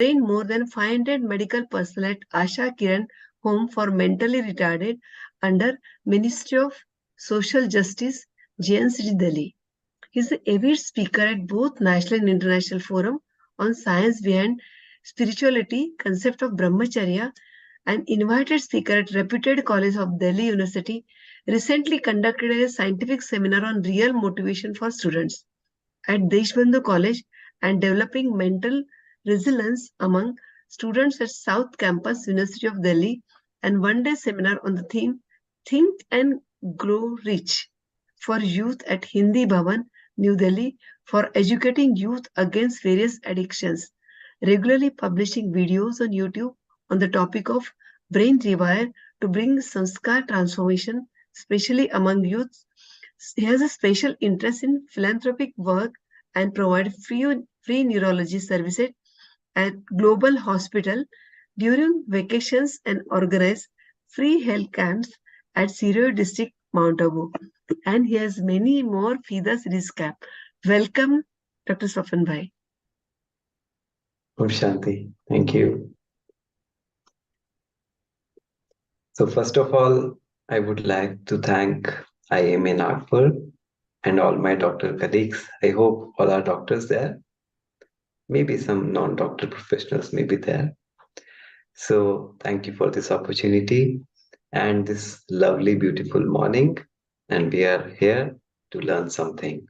trained more than 500 medical personnel at Asha Kiran Home for Mentally Retarded under Ministry of Social Justice, JNCT Delhi. He is an avid speaker at both national and international forum on science behind spirituality, concept of brahmacharya, an invited speaker at reputed college of Delhi University, recently conducted a scientific seminar on real motivation for students at Deshbandhu College and developing mental resilience among students at South Campus, University of Delhi, and one-day seminar on the theme Think and Grow Rich for youth at Hindi Bhavan, New Delhi, for educating youth against various addictions, regularly publishing videos on YouTube on the topic of brain rewire to bring sanskar transformation, especially among youth. He has a special interest in philanthropic work and provide free neurology services at Global Hospital during vacations and organize free health camps at Sirur district, Mount Abu. And he has many more feathers in his cap. Welcome, Dr. Swapan Bhai. Om Shanti. Thank you. So first of all, I would like to thank IMA Nagpur and all my doctor colleagues. I hope all are doctors there. Maybe some non-doctor professionals may be there. So thank you for this opportunity and this lovely, beautiful morning. And we are here to learn something.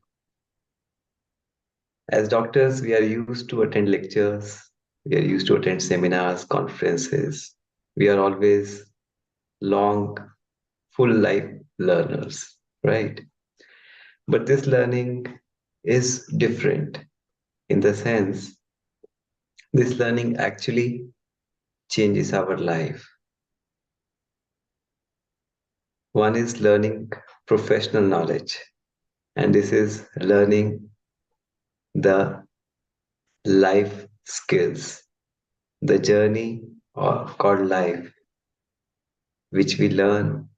As doctors, we are used to attend lectures. We are used to attend seminars, conferences. We are always long, full life learners, right? But this learning is different in the sense this learning actually changes our life. One is learning professional knowledge, and this is learning the life skills, the journey called life, which we learn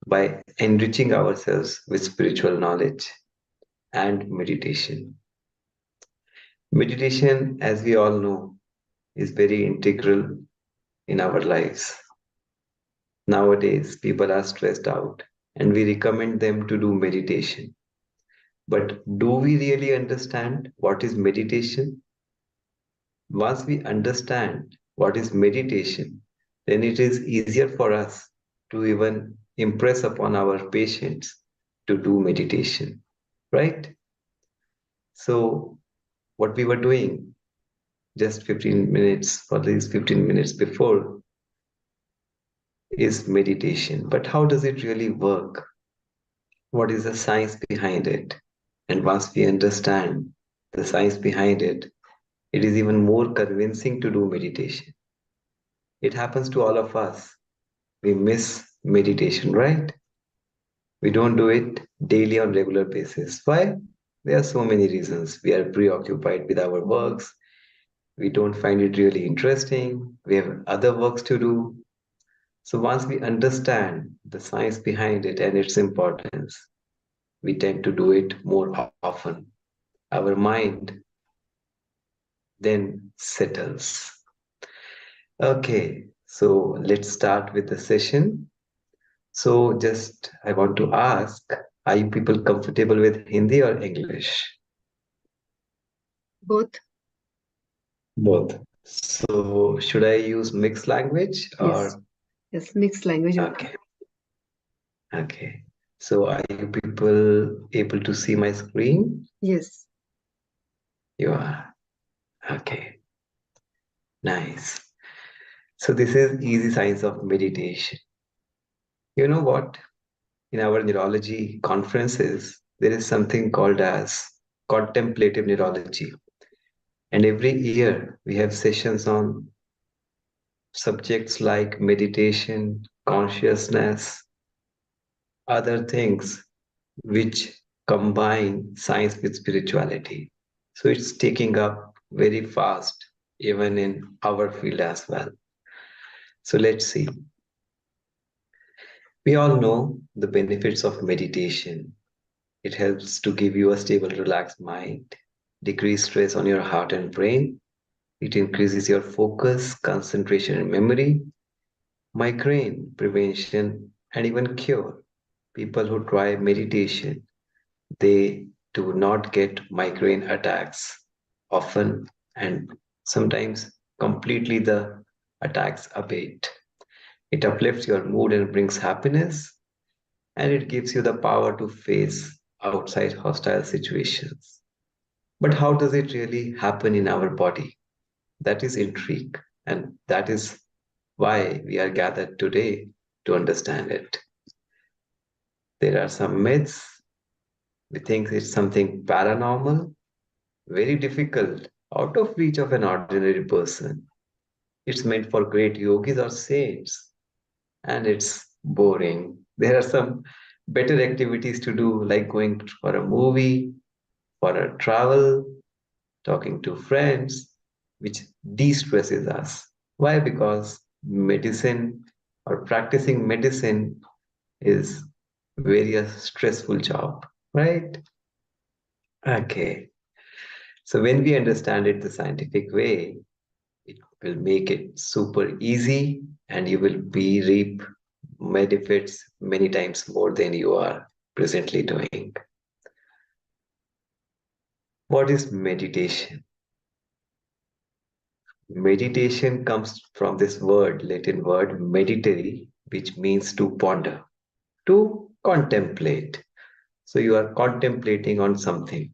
by enriching ourselves with spiritual knowledge and meditation. Meditation, as we all know, is very integral in our lives. Nowadays, people are stressed out and we recommend them to do meditation. But do we really understand what is meditation? Once we understand what is meditation, then it is easier for us to even impress upon our patients to do meditation, right? So what we were doing just 15 minutes or at least 15 minutes before is meditation. But how does it really work? What is the science behind it? And once we understand the science behind it, it is even more convincing to do meditation. It happens to all of us. We miss meditation, right? We don't do it daily on regular basis. Why? There are so many reasons. We are preoccupied with our works. We don't find it really interesting. We have other works to do. So once we understand the science behind it and its importance, we tend to do it more often. Our mind then settles. Okay, so let's start with the session. So just I want to ask, are you people comfortable with Hindi or English? Both. Both. So should I use mixed language or? Yes, mixed language. Okay. Okay. So are you people able to see my screen? Yes. You are. Okay. Nice. So this is easy science of meditation. You know what? In our neurology conferences, there is something called as contemplative neurology. And every year we have sessions on subjects like meditation, consciousness, other things which combine science with spirituality. So it's taking up very fast, even in our field as well. So let's see. We all know the benefits of meditation. It helps to give you a stable, relaxed mind, decrease stress on your heart and brain, It increases your focus, concentration, and memory, migraine prevention, and even cure. People who try meditation, they do not get migraine attacks often, and sometimes completely the attacks abate. It uplifts your mood and brings happiness, and it gives you the power to face outside hostile situations. But how does it really happen in our body? That is intrigue, and that is why we are gathered today to understand it. There are some myths. We think it's something paranormal, very difficult, out of reach of an ordinary person. It's meant for great yogis or saints, and it's boring. There are some better activities to do, like going for a movie, for a travel, talking to friends, which de stresses us. Why? Because medicine or practicing medicine is very a stressful job, right? Okay. So when we understand it the scientific way, it will make it super easy and you will be reap benefits many times more than you are presently doing. What is meditation? Meditation comes from this word, Latin word meditare, which means to ponder, to contemplate. So you are contemplating on something.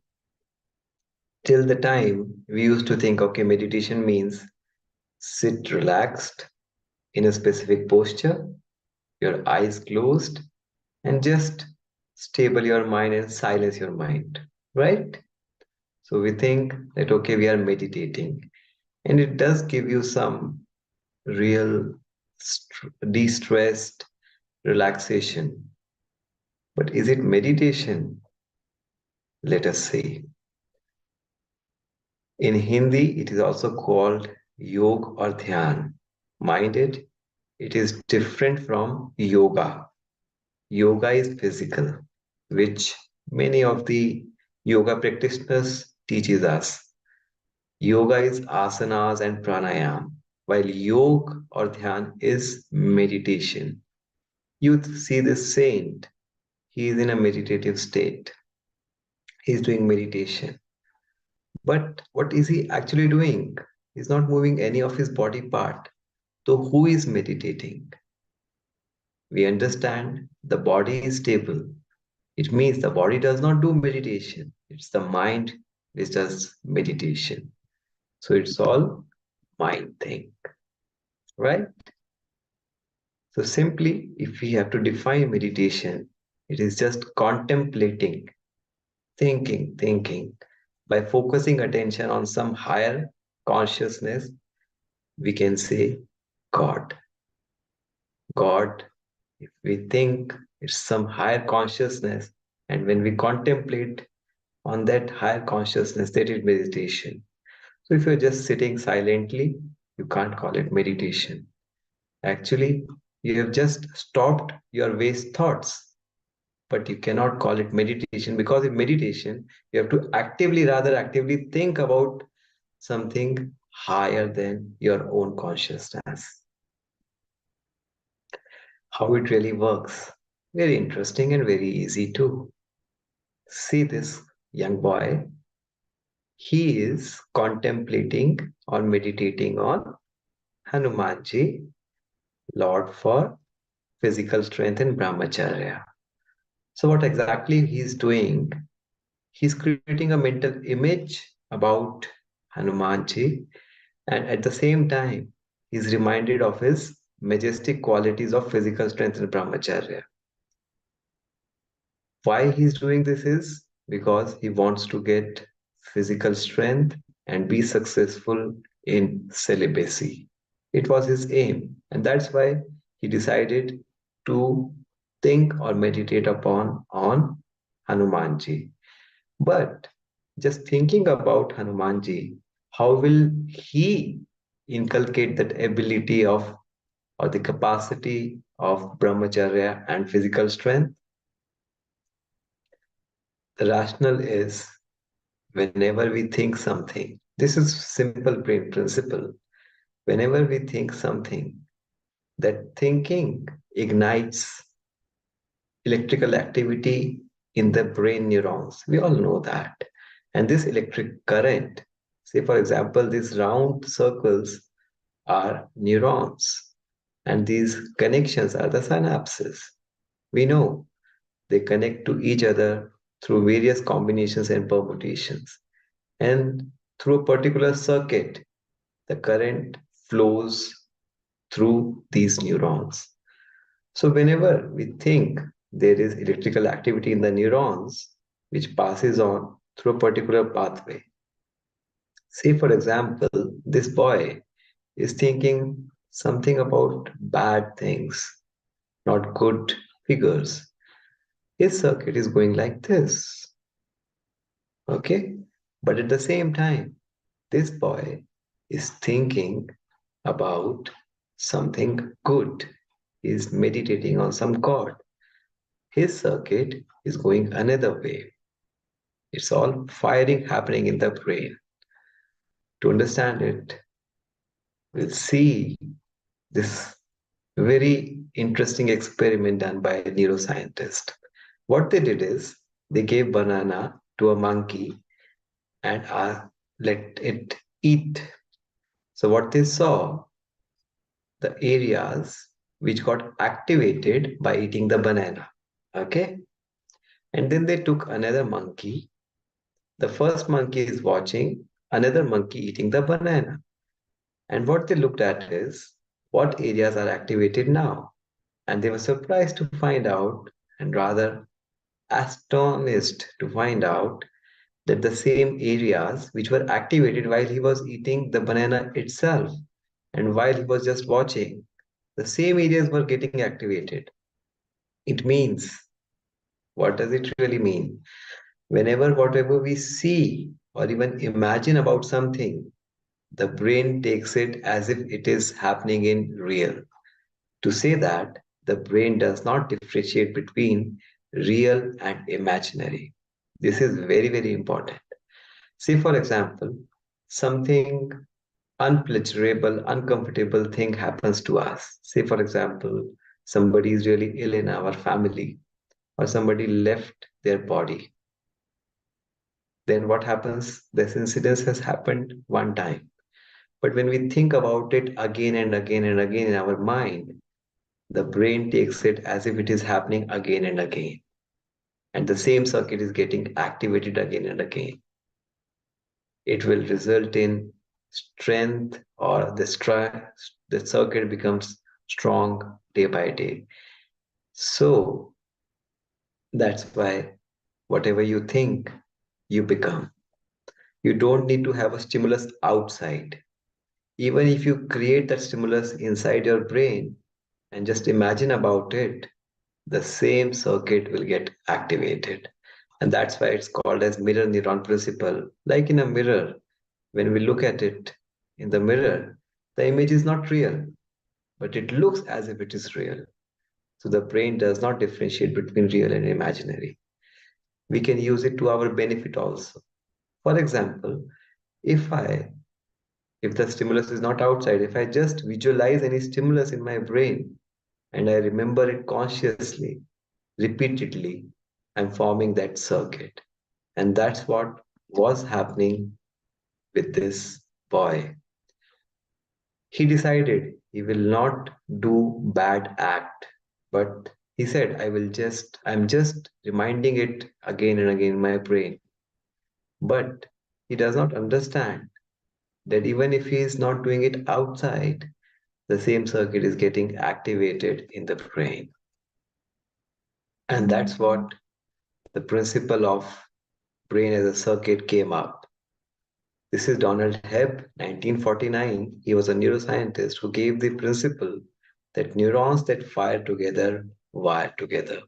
Till the time we used to think, okay, meditation means sit relaxed in a specific posture, your eyes closed, and just stable your mind and silence your mind, right? So we think that, okay, we are meditating, and it does give you some real de-stressed relaxation. But is it meditation? Let us see. In Hindi, it is also called yog or dhyan. Mind it is different from yoga. Yoga is physical, which many of the yoga practitioners teaches us. Yoga is asanas and pranayam, while yoga or dhyan is meditation. You see this saint, he is in a meditative state. He is doing meditation. But what is he actually doing? He's not moving any of his body part. So who is meditating? We understand the body is stable. It means the body does not do meditation. It's the mind which does meditation. So it's all mind thing, right? So simply, if we have to define meditation, it is just contemplating, thinking. By focusing attention on some higher consciousness, we can say God. God, if we think it's some higher consciousness, and when we contemplate on that higher consciousness, that is meditation. So if you're just sitting silently, you can't call it meditation. Actually, you have just stopped your waste thoughts, but you cannot call it meditation because in meditation, you have to rather actively think about something higher than your own consciousness. How it really works. Very interesting and very easy too. See this young boy. He is contemplating or meditating on Hanumanji, Lord for physical strength and brahmacharya. So what exactly he's doing? He's creating a mental image about Hanumanji, and at the same time, he's reminded of his majestic qualities of physical strength and brahmacharya. Why he's doing this is because he wants to get physical strength and be successful in celibacy. It was his aim, and that's why he decided to think or meditate upon on Hanumanji. But just thinking about Hanumanji, how will he inculcate that ability of or the capacity of brahmacharya and physical strength? The rationale is whenever we think something, This is simple brain principle. Whenever we think something, that thinking ignites electrical activity in the brain neurons. We all know that. And this electric current, say for example, these round circles are neurons, and these connections are the synapses. We know they connect to each other through various combinations and permutations. And through a particular circuit, the current flows through these neurons. So, whenever we think there is electrical activity in the neurons, which passes on through a particular pathway. Say, for example, this boy is thinking something about bad things, not good figures. His circuit is going like this. Okay? But at the same time, this boy is thinking about something good. He is meditating on some God. His circuit is going another way. It's all firing happening in the brain. To understand it, we'll see this very interesting experiment done by a neuroscientist. What they did is they gave banana to a monkey and let it eat. So what they saw, the areas which got activated by eating the banana. Okay? And then they took another monkey. The first monkey is watching another monkey eating the banana. And what they looked at is what areas are activated now. And they were surprised to find out, and rather astonished to find out, that the same areas which were activated while he was eating the banana itself and while he was just watching, the same areas were getting activated. It means, what does it really mean? Whenever whatever we see or even imagine about something, the brain takes it as if it is happening in real. To say that, the brain does not differentiate between real and imaginary. This is very, very important. Say, for example, something unpleasurable, uncomfortable thing happens to us. Say, for example, somebody is really ill in our family or somebody left their body. Then what happens? This incident has happened one time. But when we think about it again and again and again in our mind, the brain takes it as if it is happening again and again. And the same circuit is getting activated again and again. It will result in strength, or the circuit becomes strong day by day. So that's why whatever you think, you become. You don't need to have a stimulus outside. Even if you create that stimulus inside your brain and just imagine about it, the same circuit will get activated. And that's why it's called as mirror neuron principle. Like in a mirror, when we look at it in the mirror, the image is not real, but it looks as if it is real. So the brain does not differentiate between real and imaginary. We can use it to our benefit also. For example, if I if the stimulus is not outside, if I just visualize any stimulus in my brain and I remember it consciously, repeatedly, I'm forming that circuit. And that's what was happening with this boy. He decided he will not do bad act, but he said, I'm just reminding it again and again in my brain. But he does not understand that even if he is not doing it outside, the same circuit is getting activated in the brain. And that's what the principle of brain as a circuit came up. This is Donald Hebb, 1949. He was a neuroscientist who gave the principle that neurons that fire together wire together.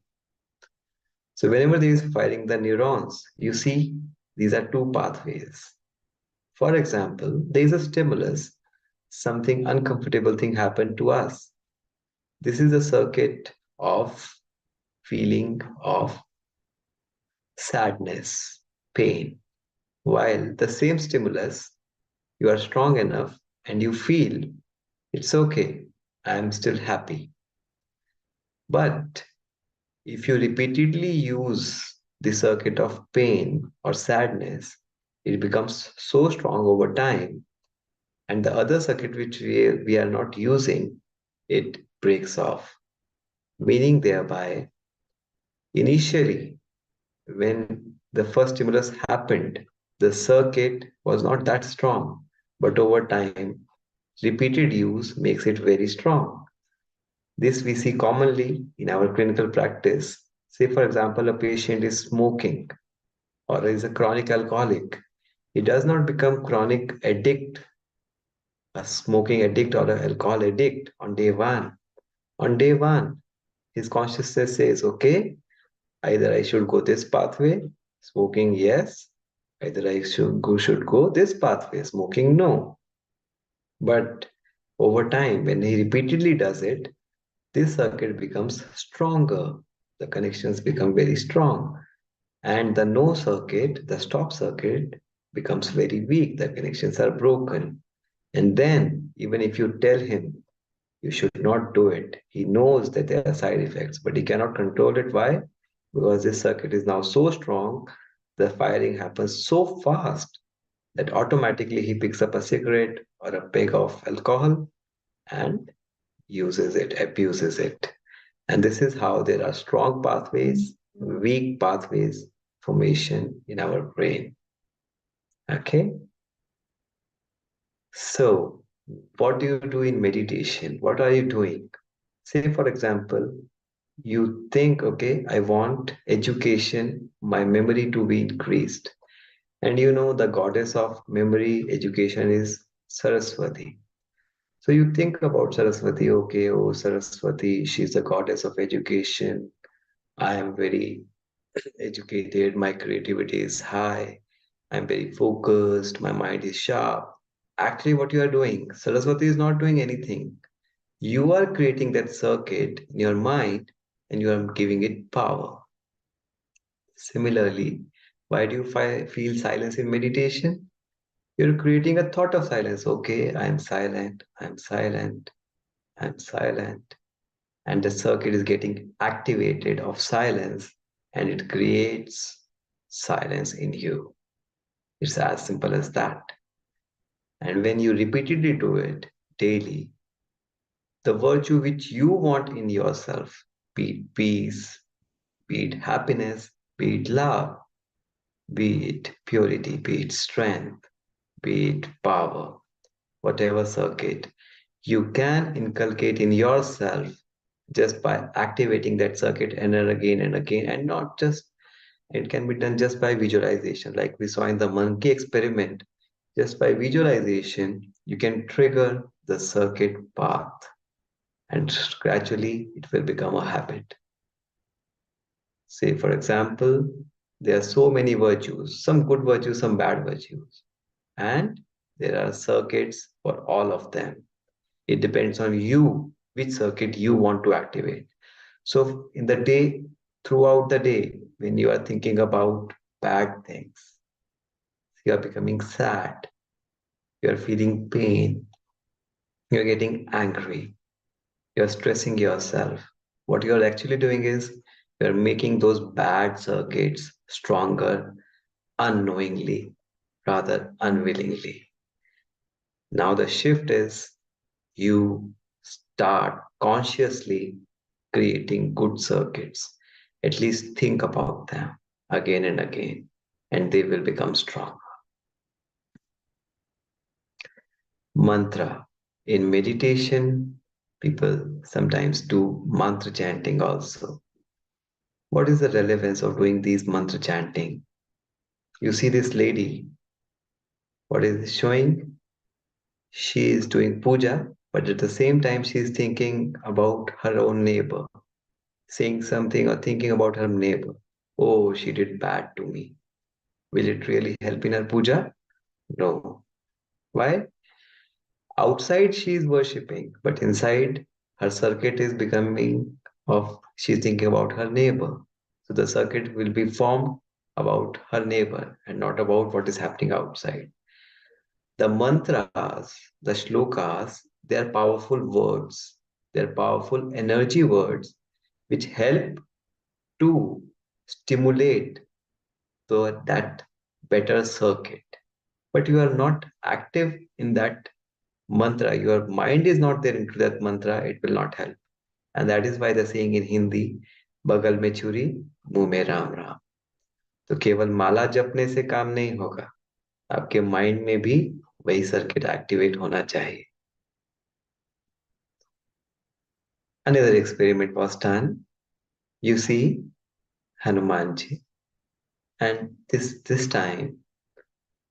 So whenever there is firing the neurons, you see these are two pathways. For example, there is a stimulus, something uncomfortable thing happened to us. This is a circuit of feeling of sadness, pain, while the same stimulus You are strong enough and you feel it's okay, I am still happy. But if you repeatedly use the circuit of pain or sadness, it becomes so strong over time, and the other circuit which we are not using, it breaks off. Meaning, thereby, initially, when the first stimulus happened, the circuit was not that strong, but over time, repeated use makes it very strong. This we see commonly in our clinical practice. Say, for example, a patient is smoking or is a chronic alcoholic. He does not become chronic addict, a smoking addict or an alcohol addict on day one. On day one, his consciousness says, okay, either I should go this pathway, smoking, yes. Either I should go this pathway, smoking, no. But over time, when he repeatedly does it, this circuit becomes stronger. The connections become very strong. And the no circuit, the stop circuit, becomes very weak. The connections are broken. And then, even if you tell him you should not do it, he knows that there are side effects, but he cannot control it. Why? Because this circuit is now so strong, the firing happens so fast that automatically he picks up a cigarette or a peg of alcohol and uses it, abuses it. And this is how there are strong pathways, weak pathways formation in our brain. Okay? So, what do you do in meditation? What are you doing? Say, for example, you think, okay, I want education, my memory to be increased. And you know the goddess of memory education is Saraswati. So you think about Saraswati, okay, oh Saraswati, she's the goddess of education. I am very educated, my creativity is high, I'm very focused, my mind is sharp. Actually, what you are doing, Saraswati is not doing anything. You are creating that circuit in your mind and you are giving it power. Similarly, why do you feel silence in meditation? You're creating a thought of silence. Okay, I'm silent, I'm silent, I'm silent. And the circuit is getting activated of silence and it creates silence in you. It's as simple as that. And when you repeatedly do it daily, the virtue which you want in yourself, be it peace, be it happiness, be it love, be it purity, be it strength, be it power, whatever circuit, you can inculcate in yourself just by activating that circuit again and again, and not just, it can be done just by visualization, like we saw in the monkey experiment. Just by visualization, you can trigger the circuit path, and gradually it will become a habit. Say, for example, there are so many virtues, some good virtues, some bad virtues, and there are circuits for all of them. It depends on you which circuit you want to activate. So, in the day, throughout the day, when you are thinking about bad things, you are becoming sad, you are feeling pain, you're getting angry, you're stressing yourself. What you're actually doing is you're making those bad circuits stronger unknowingly, rather unwillingly. Now the shift is you start consciously creating good circuits. At least think about them again and again, and they will become strong. Mantra. In meditation, people sometimes do mantra chanting also. What is the relevance of doing these mantra chanting? You see this lady, what is it showing? She is doing puja, but at the same time, she is thinking about her own neighbor, saying something or thinking about her neighbor. Oh, she did bad to me. Will it really help in her puja? No. Why? Outside she is worshipping, but inside her circuit is becoming of she's thinking about her neighbor. So the circuit will be formed about her neighbor and not about what is happening outside. The mantras, the shlokas, they are powerful words. They're powerful energy words which help to stimulate that better circuit. But you are not active in that mantra. Your mind is not there into that mantra. It will not help. And that is why the saying in Hindi, बगल में छुरी मुंह में राम राम. तो केवल माला जपने से काम नहीं होगा. आपके माइंड में भी वही सर्किट एक्टिवेट होना चाहिए. Another experiment was done. You see Hanumanji, and this time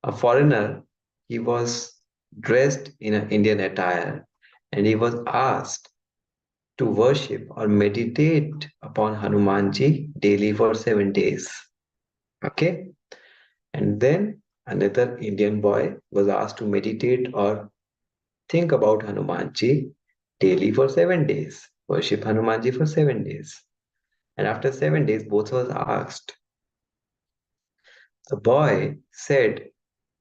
a foreigner, he was dressed in an Indian attire, and he was asked to worship or meditate upon Hanumanji daily for 7 days. Okay, and then another Indian boy was asked to meditate or think about Hanumanji daily for 7 days. Worship Hanumanji for 7 days. And after 7 days, both was asked. The boy said,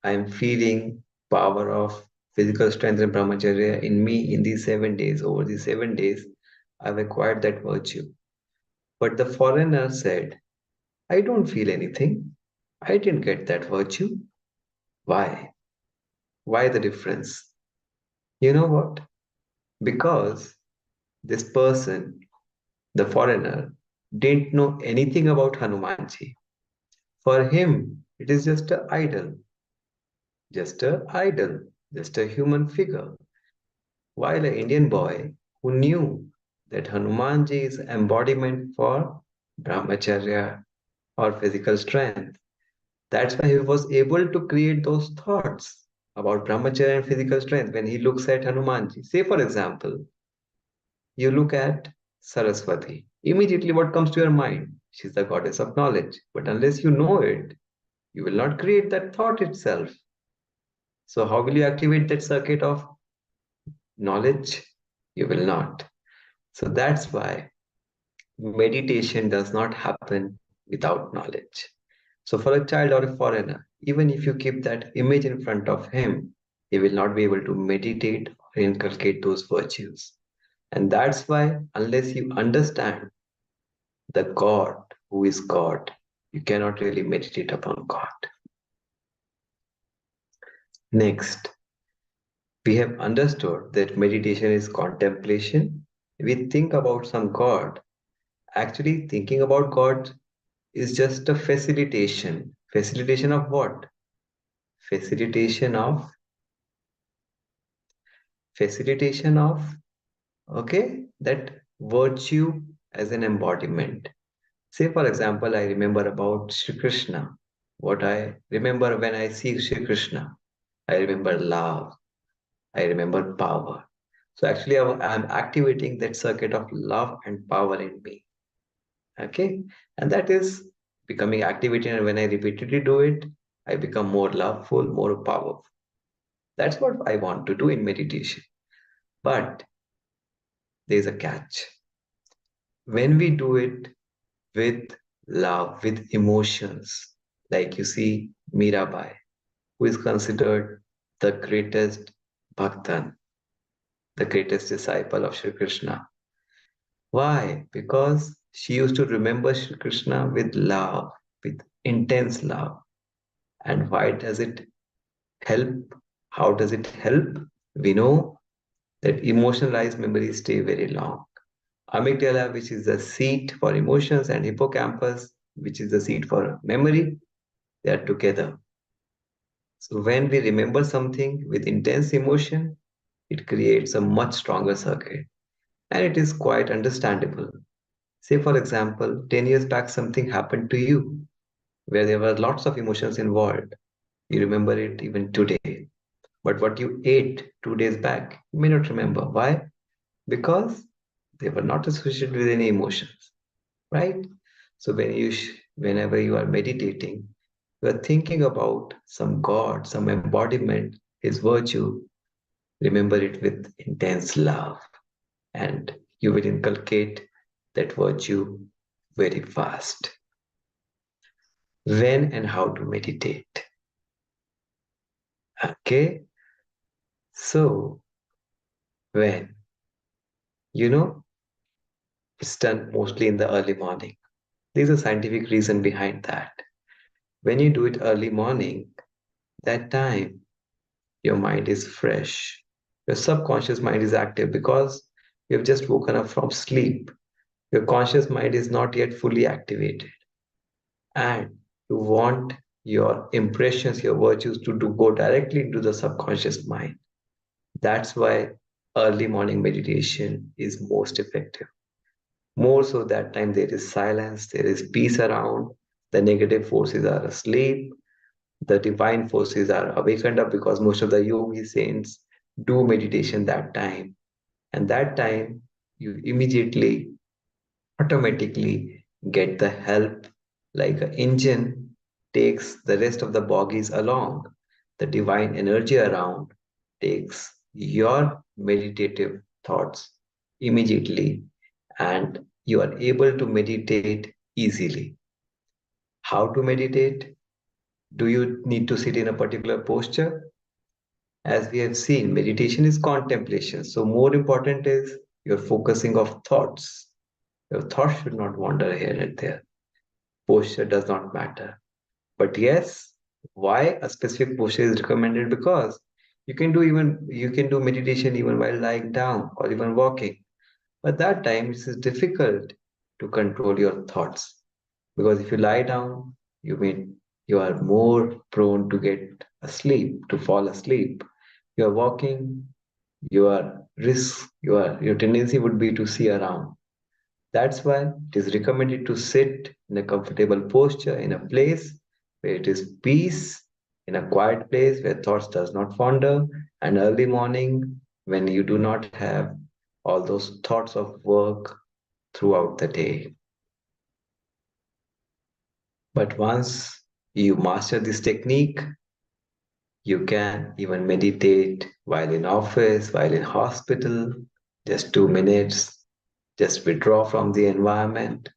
I am feeling power of physical strength and brahmacharya in me in these 7 days. Over these 7 days, I've acquired that virtue. But the foreigner said, I don't feel anything. I didn't get that virtue. Why? Why the difference? You know what? Because this person, the foreigner, didn't know anything about Hanumanji. For him, it is just an idol, just a human figure. While an Indian boy who knew that Hanumanji is embodiment for brahmacharya or physical strength. That's why he was able to create those thoughts about brahmacharya and physical strength when he looks at Hanumanji. Say, for example, you look at Saraswati. Immediately, what comes to your mind? She's the goddess of knowledge. But unless you know it, you will not create that thought itself. So, how will you activate that circuit of knowledge? You will not. So, that's why meditation does not happen without knowledge. So, for a child or a foreigner, even if you keep that image in front of him, he will not be able to meditate or inculcate those virtues. And that's why, unless you understand the God who is God, you cannot really meditate upon God. Next, we have understood that meditation is contemplation. We think about some God. Actually, thinking about God is just a facilitation. Facilitation of what? Facilitation of okay, that virtue as an embodiment. Say, for example, I remember about Sri Krishna. What I remember when I see Sri Krishna, I remember love, I remember power. So actually, I'm activating that circuit of love and power in me. Okay, and that is becoming activated. And when I repeatedly do it, I become more loveful, more powerful. That's what I want to do in meditation. But there's a catch. When we do it with love, with emotions, like you see Mirabai, who is considered the greatest bhaktan, the greatest disciple of Sri Krishna. Why? Because she used to remember Sri Krishna with love, with intense love. And why does it help? How does it help? We know that emotionalized memories stay very long. Amygdala, which is the seat for emotions, and hippocampus, which is the seat for memory, they are together. So when we remember something with intense emotion, it creates a much stronger circuit. And it is quite understandable. Say, for example, 10 years back, something happened to you where there were lots of emotions involved. You remember it even today. But what you ate 2 days back, you may not remember. Why? Because they were not associated with any emotions, right? So whenever you are meditating, you are thinking about some God, some embodiment, His virtue. Remember it with intense love, and you will inculcate that virtue very fast. When and how to meditate. Okay. So, when, you know, it's done mostly in the early morning. There's a scientific reason behind that. When you do it early morning, that time your mind is fresh. Your subconscious mind is active because you have just woken up from sleep. Your conscious mind is not yet fully activated. And you want your impressions, your virtues to go directly into the subconscious mind. That's why early morning meditation is most effective. More so that time there is silence, there is peace around, the negative forces are asleep, the divine forces are awakened up because most of the yogi saints do meditation that time. And that time you immediately automatically get the help like an engine takes the rest of the bogies along. The divine energy around takes your meditative thoughts immediately and you are able to meditate easily. How to meditate? Do you need to sit in a particular posture? As we have seen, meditation is contemplation. So, more important is your focusing of thoughts. Your thoughts should not wander here and there. Posture does not matter. But yes, why a specific posture is recommended? Because you can do meditation even while lying down or even walking. But that time it is difficult to control your thoughts. Because if you lie down, you are more prone to get asleep, to fall asleep. You are walking, your tendency would be to see around. That's why it is recommended to sit in a comfortable posture in a place where it is peace, in a quiet place where thoughts does not wander, and early morning when you do not have all those thoughts of work throughout the day. But once you master this technique, you can even meditate while in office, while in hospital, just 2 minutes, just withdraw from the environment,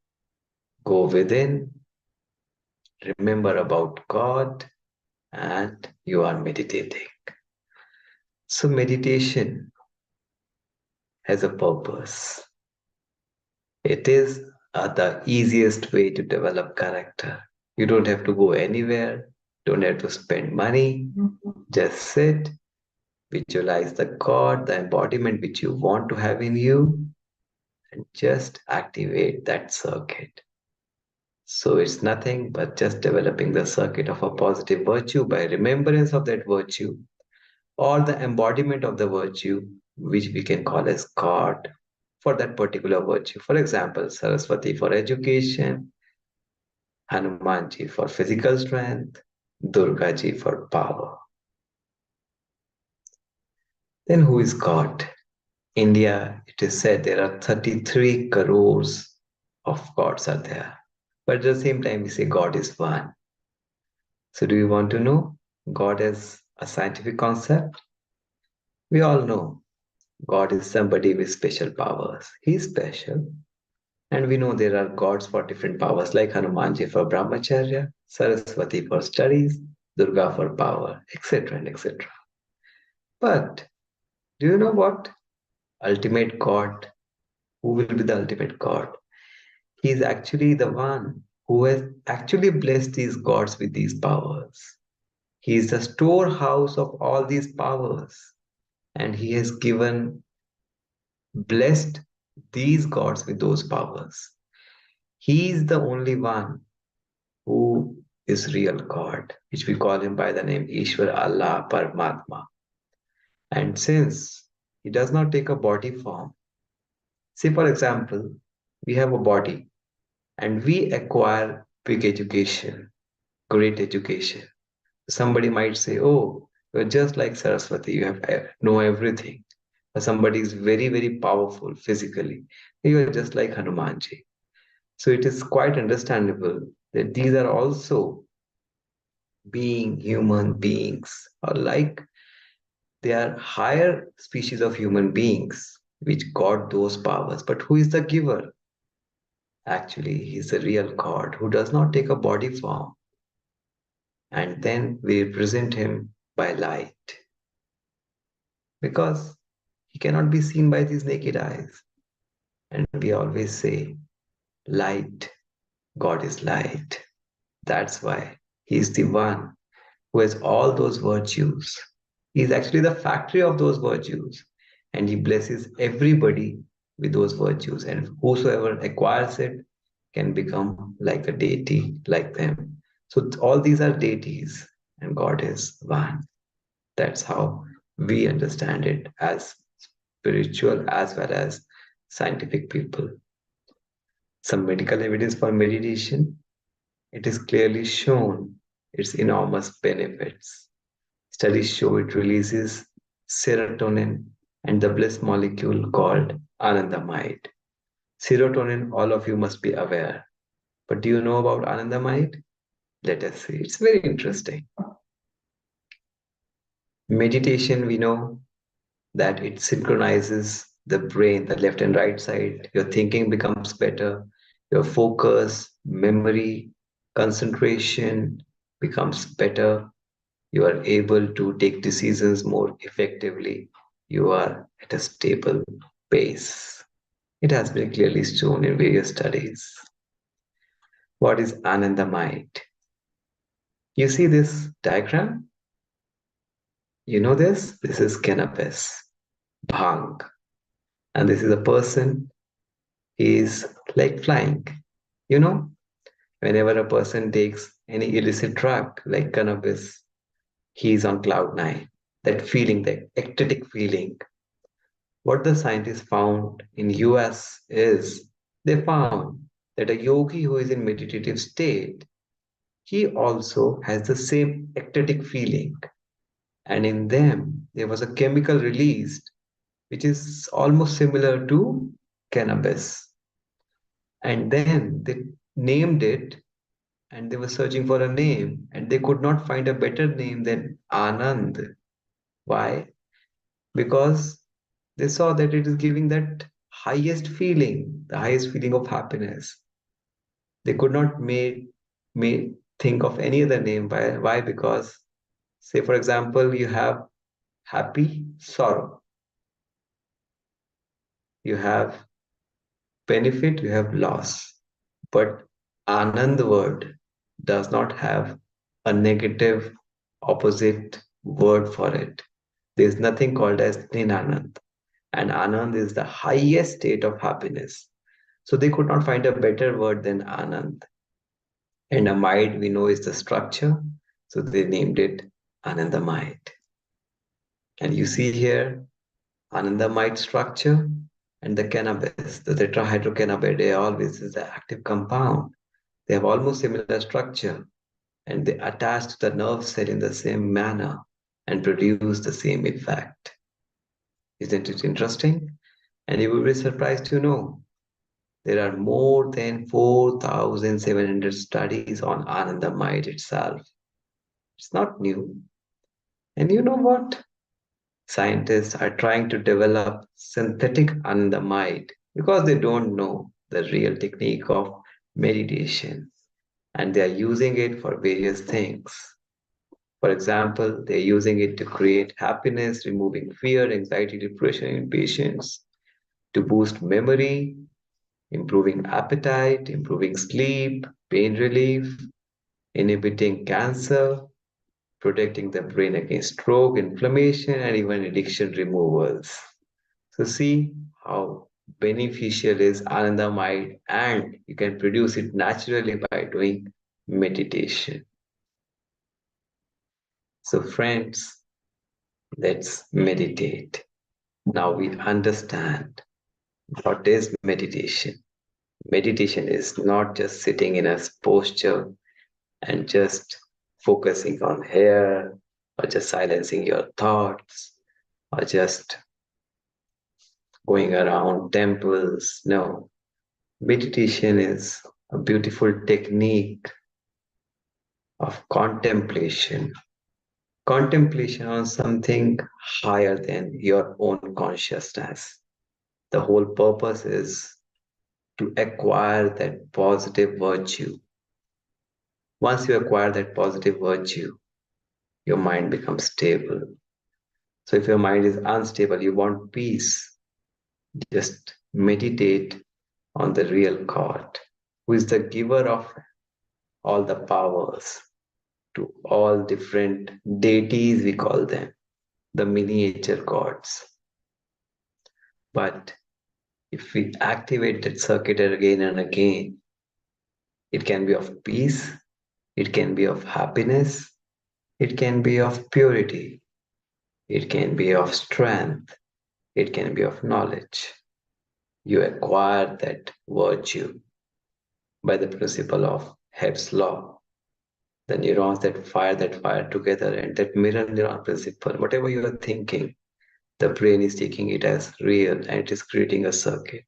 go within, remember about God, and you are meditating. So, meditation has a purpose. It is the easiest way to develop character. You don't have to go anywhere, don't have to spend money, just sit, visualize the God, the embodiment which you want to have in you, and just activate that circuit. So it's nothing but just developing the circuit of a positive virtue by remembrance of that virtue or the embodiment of the virtue, which we can call as God for that particular virtue. For example, Saraswati for education, Hanumanji for physical strength, Durgaji for power. Then who is God? India, it is said there are 33 crores of gods are there. But at the same time, we say God is one. So do you want to know God as a scientific concept? We all know God is somebody with special powers. He is special. And we know there are gods for different powers, like Hanumanji for brahmacharya, Saraswati for studies, Durga for power, etc. and etc. But do you know what? Ultimate God, who will be the ultimate God? He is actually the one who has actually blessed these gods with these powers. He is the storehouse of all these powers, and he has blessed these gods with those powers. He is the only one who is real God, which we call him by the name Ishwar Allah Paramatma. And since he does not take a body form, say for example, we have a body and we acquire big education, great education. Somebody might say, oh, you're just like Saraswati, you have know everything. Or somebody is very, very powerful physically. You are just like Hanumanji. So it is quite understandable that these are also being human beings, or like they are higher species of human beings which got those powers. But who is the giver? Actually, he is the real God who does not take a body form. And then we represent him by light. because he cannot be seen by these naked eyes. And we always say, light, God is light. That's why He's the one who has all those virtues. He's actually the factory of those virtues. And He blesses everybody with those virtues. And whosoever acquires it can become like a deity, like them. So all these are deities, and God is one. That's how we understand it as spiritual as well as scientific people. Some medical evidence for meditation, it is clearly shown its enormous benefits. Studies show it releases serotonin and the bliss molecule called anandamide. Serotonin, all of you must be aware. But do you know about anandamide? Let us see. It's very interesting. Meditation, we know that it synchronizes the brain, the left and right side. Your thinking becomes better. Your focus, memory, concentration becomes better. You are able to take decisions more effectively. You are at a stable pace. It has been clearly shown in various studies. What is Anandamite? You see this diagram? You know this? This is cannabis, bhang. And this is a person, he is like flying. You know, whenever a person takes any illicit drug like cannabis, he is on cloud nine. That feeling, that ecstatic feeling. What the scientists found in US is they found that a yogi who is in meditative state, he also has the same ecstatic feeling. And in them, there was a chemical released which is almost similar to cannabis. And then they named it and they were searching for a name and they could not find a better name than Anand. Why? Because they saw that it is giving that highest feeling, the highest feeling of happiness. They could not think of any other name. Why? Because, say, for example, you have happy, sorrow, you have benefit, you have loss. But Anand word does not have a negative opposite word for it. There is nothing called as Ninanand. And Anand is the highest state of happiness. So they could not find a better word than Anand. And Amide we know is the structure. So they named it Anandamide. And you see here Anandamide structure and the cannabis, the tetrahydrocannabinol, which is the active compound. They have almost similar structure and they attach to the nerve cell in the same manner and produce the same effect. Isn't it interesting? And you will be surprised to know there are more than 4,700 studies on Anandamide itself. It's not new. And you know what? Scientists are trying to develop synthetic Anandamide because they don't know the real technique of meditation and they are using it for various things. For example, they're using it to create happiness, removing fear, anxiety, depression in patients, to boost memory, improving appetite, improving sleep, pain relief, inhibiting cancer, protecting the brain against stroke, inflammation, and even addiction removals. So see how beneficial is anandamide and you can produce it naturally by doing meditation. So friends, let's meditate. Now we understand what is meditation. Meditation is not just sitting in a posture and just focusing on here or just silencing your thoughts or just going around temples. No, meditation is a beautiful technique of contemplation. Contemplation on something higher than your own consciousness. The whole purpose is to acquire that positive virtue. Once you acquire that positive virtue, your mind becomes stable. So if your mind is unstable, you want peace, just meditate on the real God, who is the giver of all the powers to all different deities, we call them, the miniature gods. But if we activate that circuit again and again, it can be of peace, it can be of happiness, it can be of purity, it can be of strength, it can be of knowledge. You acquire that virtue by the principle of Hebb's law. The neurons that fire together, and that mirror neuron principle, whatever you are thinking, the brain is taking it as real and it is creating a circuit.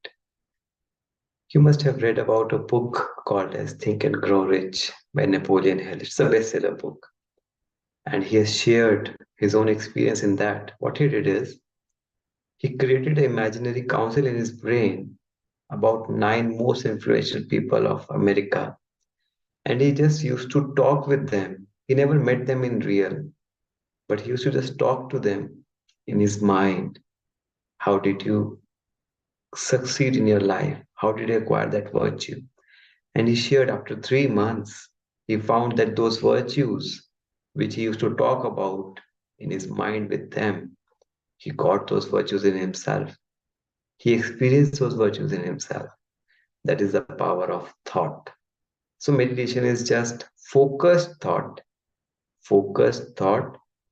You must have read about a book called as Think and Grow Rich by Napoleon Hill. It's a bestseller book. And he has shared his own experience in that. What he did is he created an imaginary council in his brain about nine most influential people of America. And he just used to talk with them. He never met them in real, but he used to just talk to them in his mind. How did you succeed in your life? How did you acquire that virtue? And he shared after 3 months, he found that those virtues which he used to talk about in his mind with them, he got those virtues in himself. He experienced those virtues in himself. That is the power of thought. So, meditation is just focused thought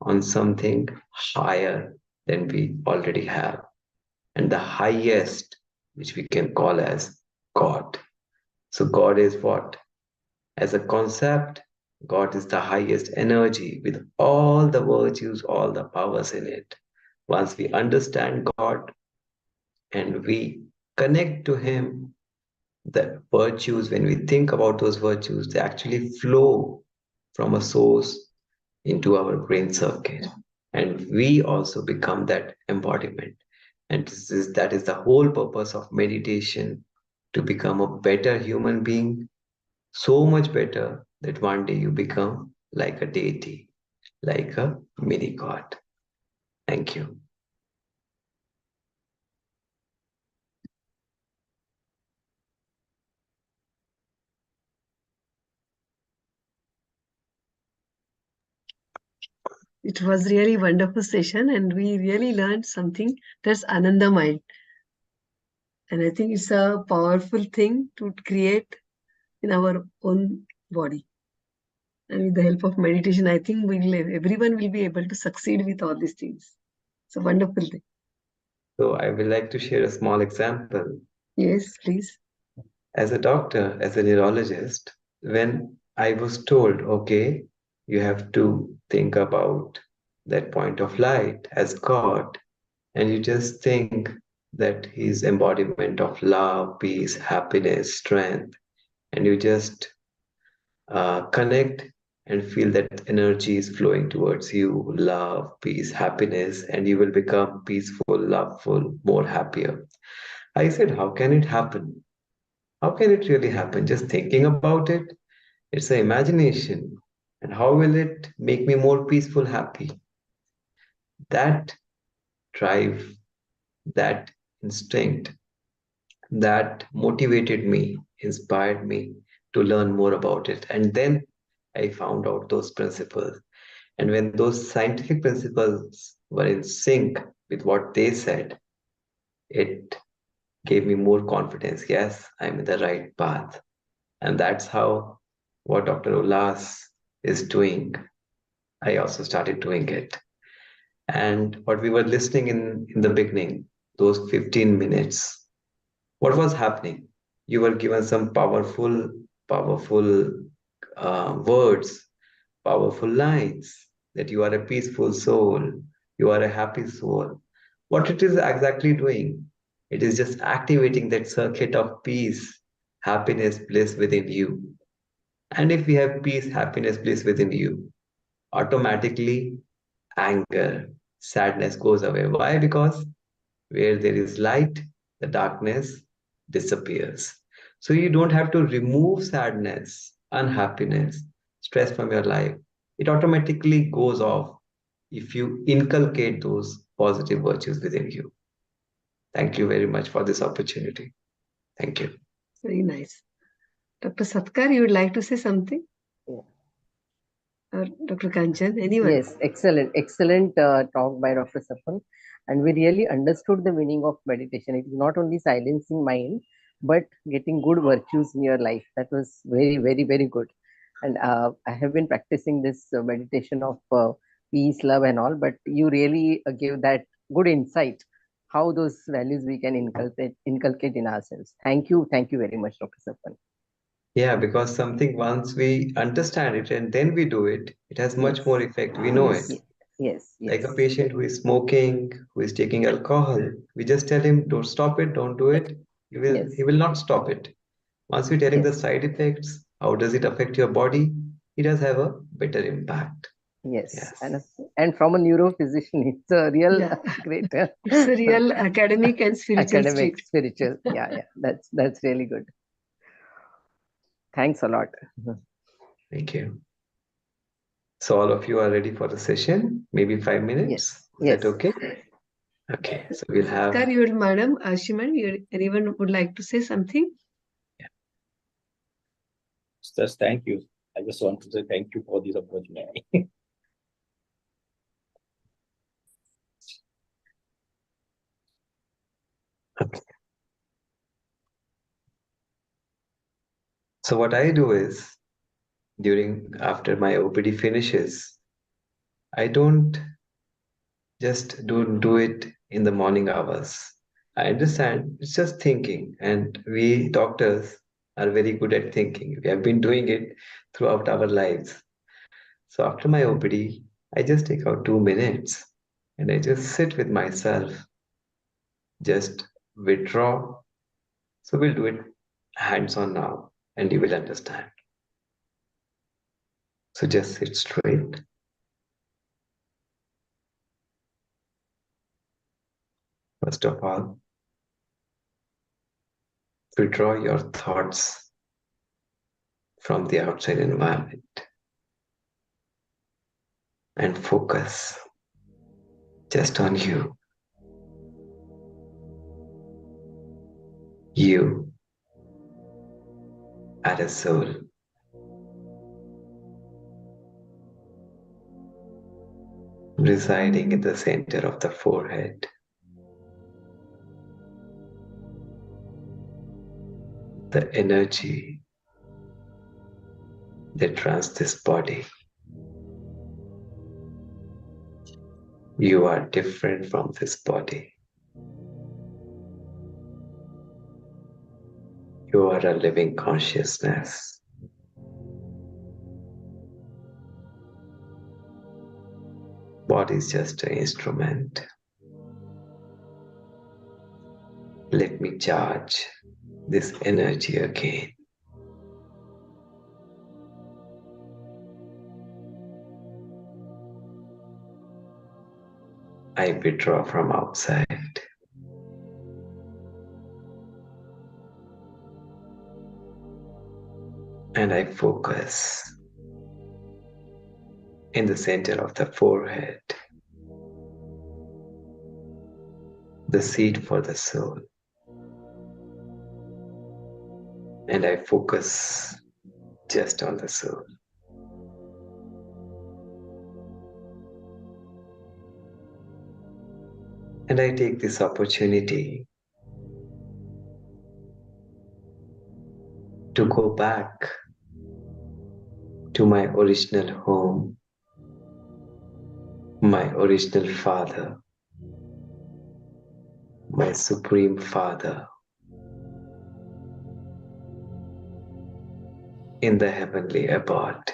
on something higher than we already have, and the highest, which we can call as God. So, God is what? As a concept, God is the highest energy with all the virtues, all the powers in it. Once we understand God and we connect to Him, the virtues, when we think about those virtues, they actually flow from a source into our brain circuit. And we also become that embodiment. And that is the whole purpose of meditation, to become a better human being, so much better that one day you become like a deity, like a mini god. Thank you. It was really wonderful session, and we really learned something. That's Ananda mind, and I think it's a powerful thing to create in our own body. And with the help of meditation, I think everyone will be able to succeed with all these things. It's a wonderful thing. So I would like to share a small example. Yes, please. As a doctor, as a neurologist, when I was told, okay, you have to think about that point of light as God, and you just think that He's embodiment of love, peace, happiness, strength, and you just connect and feel that energy is flowing towards you, love, peace, happiness, and you will become peaceful, loveful, more happier. I said, how can it happen? How can it really happen? Just thinking about it, it's an imagination. And how will it make me more peaceful, happy? That drive, that instinct, that motivated me, inspired me to learn more about it. And then I found out those principles. And when those scientific principles were in sync with what they said, it gave me more confidence. Yes, I'm in the right path. And that's how what Dr. Ulas is doing. I also started doing it. And what we were listening in the beginning, those 15 minutes, what was happening? You were given some powerful words, powerful lines, that you are a peaceful soul, you are a happy soul. What it is exactly doing? It is just activating that circuit of peace, happiness, bliss within you. And if we have peace, happiness, bliss within you, automatically anger, sadness goes away. Why? Because where there is light, the darkness disappears. So you don't have to remove sadness, unhappiness, stress from your life. It automatically goes off if you inculcate those positive virtues within you. Thank you very much for this opportunity. Thank you. Very nice. Dr. Satkar, you would like to say something? Yeah. Or Dr. Kanchan, anyone? Yes, excellent talk by Dr. Sapan. And we really understood the meaning of meditation. It is not only silencing mind, but getting good virtues in your life. That was very good. And I have been practicing this meditation of peace, love, and all. But you really gave that good insight how those values we can inculcate in ourselves. Thank you very much, Dr. Sapan. Yeah, because something once we understand it and then we do it, it has much Yes, more effect. We know Yes. it. yes, Like a yes, patient who is smoking, who is taking alcohol, we just tell him, don't stop it, don't do it. He yes, will not stop it. Once we tell him the yes. side effects, how does it affect your body, it does have a better impact. Yes, Yes. and from a neurophysician, it's a real Yeah. great It's a real academic and spiritual academic, street. spiritual. Yeah, that's really good. Thanks a lot. Thank you. So all of you are ready for the session? Maybe 5 minutes? Yes, Is that yes, okay? Okay. So we'll Satkar, have, you would, Madam Ashiman, anyone would like to say something? Just thank you. I just want to say thank you for this opportunity. okay. So what I do is, after my OPD finishes, I don't just don't do it in the morning hours. I understand it's just thinking, and we doctors are very good at thinking. We have been doing it throughout our lives. So after my OPD, I just take out 2 minutes and I just sit with myself, just withdraw. So we'll do it hands on now, and you will understand. So just sit straight. First of all, withdraw your thoughts from the outside environment and focus just on you. You are a soul. Residing in the center of the forehead. The energy that runs this body. You are different from this body. You are a living consciousness. Body is just an instrument. Let me charge this energy again. I withdraw from outside. And I focus in the center of the forehead, the seat for the soul. And I focus just on the soul. And I take this opportunity to go back to my original home, my original father, my supreme father in the heavenly abode,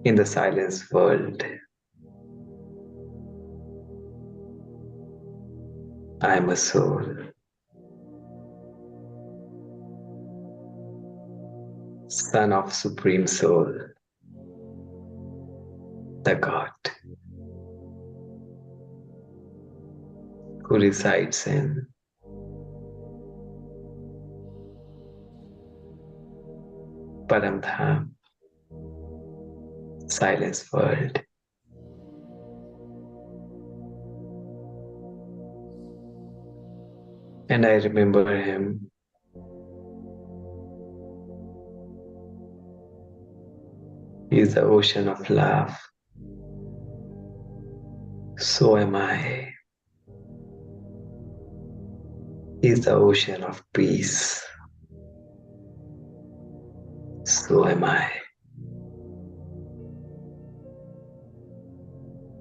in the silence world. I am a soul, son of Supreme Soul, the God, who resides in Paramdham, silence world. And I remember him. He is the ocean of love. So am I. He is the ocean of peace. So am I.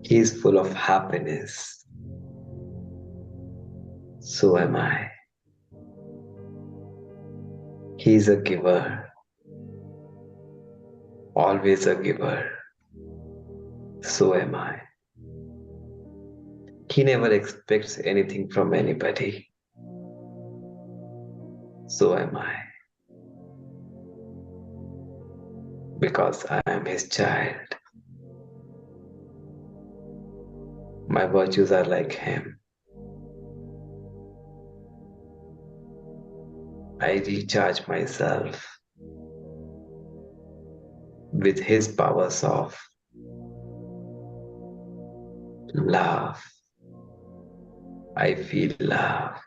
He is full of happiness. So am I. He is a giver. Always a giver. So am I. He never expects anything from anybody. So am I. Because I am his child. My virtues are like him. I recharge myself with his powers of love. I feel love.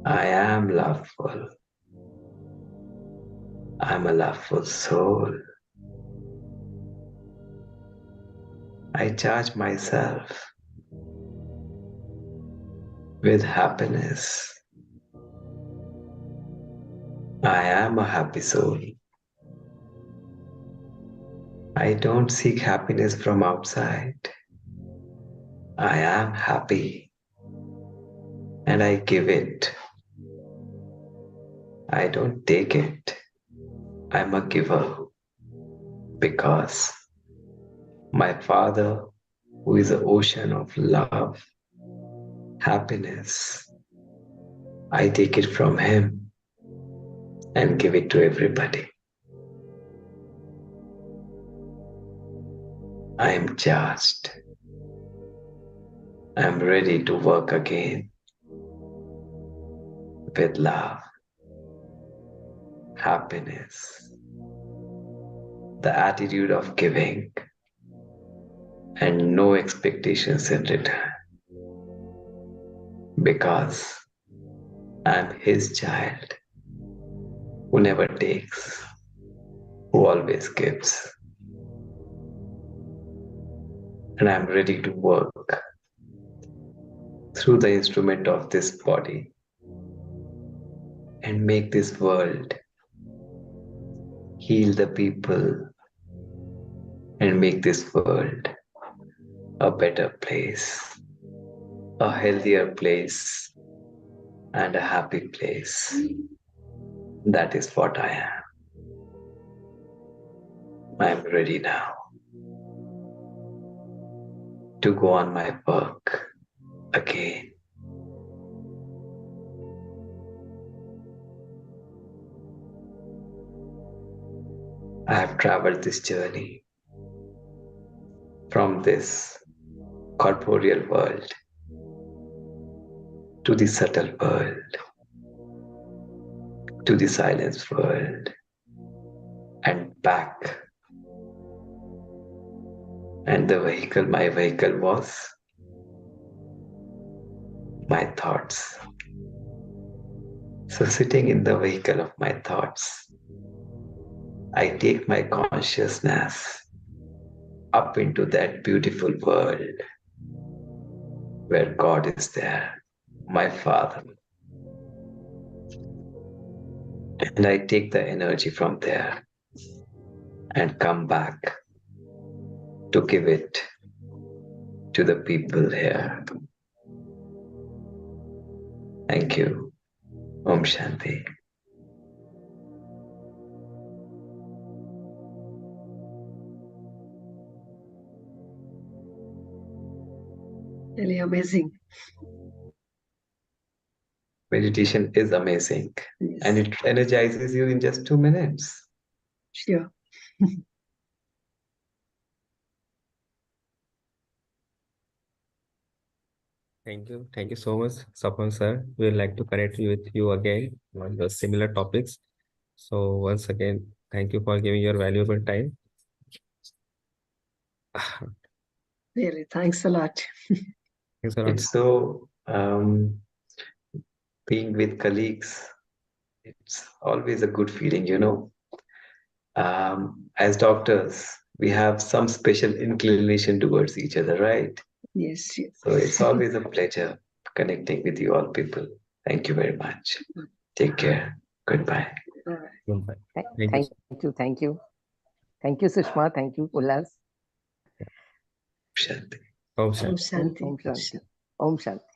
I am loveful. I'm a loveful soul. I charge myself with happiness. I am a happy soul. I don't seek happiness from outside. I am happy and I give it. I don't take it. I'm a giver because my Father, who is the ocean of love, happiness, I take it from him and give it to everybody. I am charged. I am ready to work again with love, happiness, the attitude of giving, and no expectations in return. Because I am his child who never takes, who always gives. And I am ready to work through the instrument of this body and make this world, heal the people, and make this world a better place, a healthier place, and a happy place. That is what I am. I am ready now to go on my work again. I have traveled this journey from this corporeal world to the subtle world, to the silence world, and back. And my vehicle was my thoughts. So sitting in the vehicle of my thoughts, I take my consciousness up into that beautiful world where God is there, my Father. And I take the energy from there and come back to give it to the people here. Thank you. Om Shanti. Really amazing. Meditation is amazing, Yes. and it energizes you in just 2 minutes. Sure. Thank you so much, Sapan sir. We would like to connect with you again on the similar topics. So once again, thank you for giving your valuable time. Really, thanks a lot. Thanks a lot. It's so being with colleagues, it's always a good feeling, you know. As doctors, we have some special inclination towards each other, right? Yes, yes. So it's always a pleasure connecting with you all people. Thank you very much. Take care. Goodbye. All right. Goodbye. Thank Thank you. you. Thank you. Thank you, Sushma. Thank you, Ullas. Shanti. Om Om Shanti. Shanti. Om Shanti. Om Shanti.